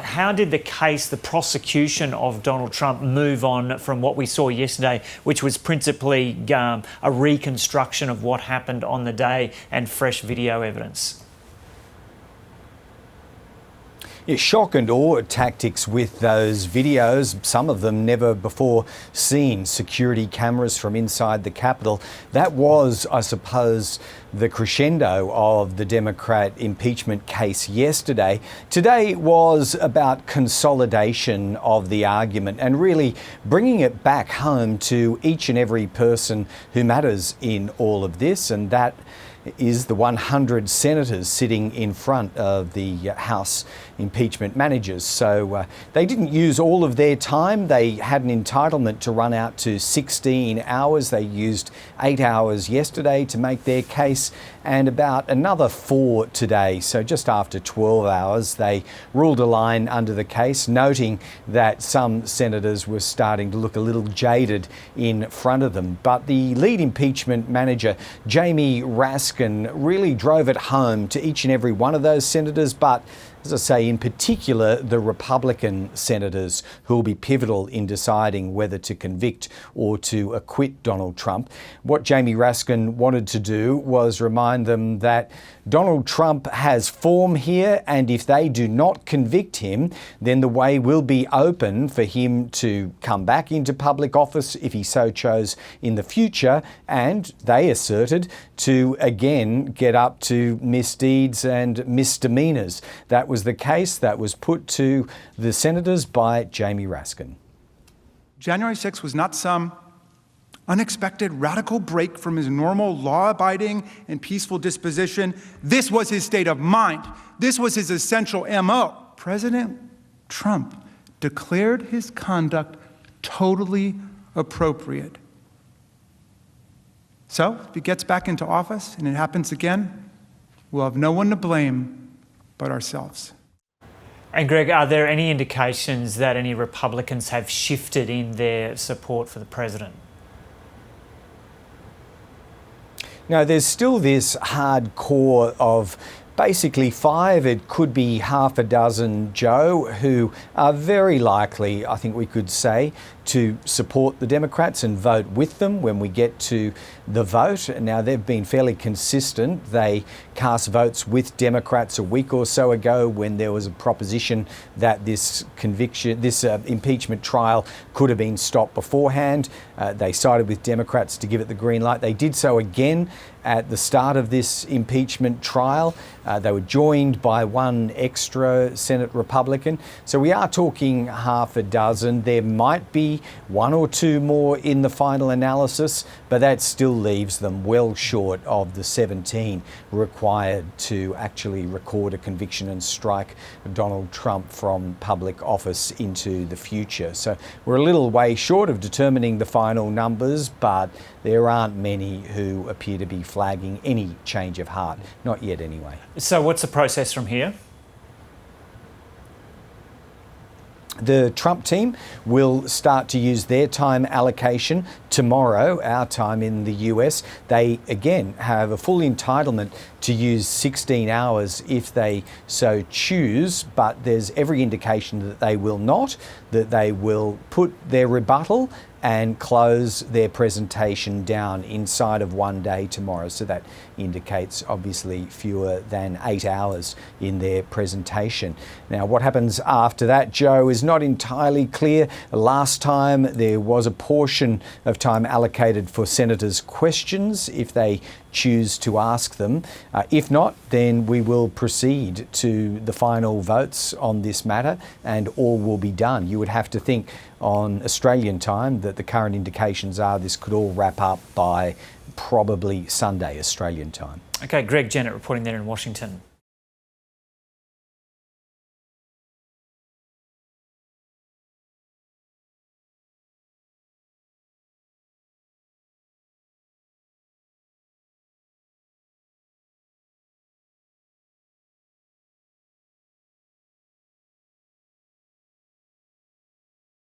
How did the case, the prosecution of Donald Trump, move on from what we saw yesterday, which was principally a reconstruction of what happened on the day and fresh video evidence? Yeah, shock and awe tactics with those videos, some of them never before seen, security cameras from inside the Capitol. That was, I suppose, the crescendo of the Democrat impeachment case yesterday. Today was about consolidation of the argument and really bringing it back home to each and every person who matters in all of this, and that is the 100 senators sitting in front of the House impeachment managers. So they didn't use all of their time. They had an entitlement to run out to 16 hours. They used 8 hours yesterday to make their case and about another 4 today. So just after 12 hours, they ruled a line under the case, noting that some senators were starting to look a little jaded in front of them. But the lead impeachment manager, Jamie Raskin, really drove it home to each and every one of those senators, but as I say, in particular, the Republican senators who will be pivotal in deciding whether to convict or to acquit Donald Trump. What Jamie Raskin wanted to do was remind them that Donald Trump has form here, and if they do not convict him, then the way will be open for him to come back into public office if he so chose in the future, and they asserted to again get up to misdeeds and misdemeanors. That was the case that was put to the senators by Jamie Raskin. January 6th was not some unexpected radical break from his normal law-abiding and peaceful disposition. This was his state of mind. This was his essential MO. President Trump declared his conduct totally appropriate. So, if he gets back into office and it happens again, we'll have no one to blame but ourselves. And Greg, are there any indications that any Republicans have shifted in their support for the president? No, there's still this hard core of basically 5, it could be half a dozen, Joe, who are very likely, I think we could say, to support the Democrats and vote with them when we get to the vote. Now, they've been fairly consistent. They cast votes with Democrats a week or so ago when there was a proposition that this impeachment trial could have been stopped beforehand. They sided with Democrats to give it the green light. They did so again at the start of this impeachment trial. They were joined by one extra Senate Republican. So we are talking half a dozen. There might be 1 or 2 more in the final analysis, but that still leaves them well short of the 17 required to actually record a conviction and strike Donald Trump from public office into the future. So we're a little way short of determining the final numbers, but there aren't many who appear to be flagging any change of heart. Not yet, anyway. So what's the process from here? The Trump team will start to use their time allocation tomorrow, our time in the US. They, again, have a full entitlement to use 16 hours if they so choose, but there's every indication that they will not, that they will put their rebuttal and close their presentation down inside of 1 day tomorrow. So that indicates obviously fewer than 8 hours in their presentation. Now, what happens after that, Joe, is not entirely clear. Last time there was a portion of time allocated for senators' questions if they choose to ask them. If not, then we will proceed to the final votes on this matter and all will be done. You would have to think on Australian time that the current indications are this could all wrap up by probably Sunday Australian time. Okay, Greg Jennett reporting there in Washington.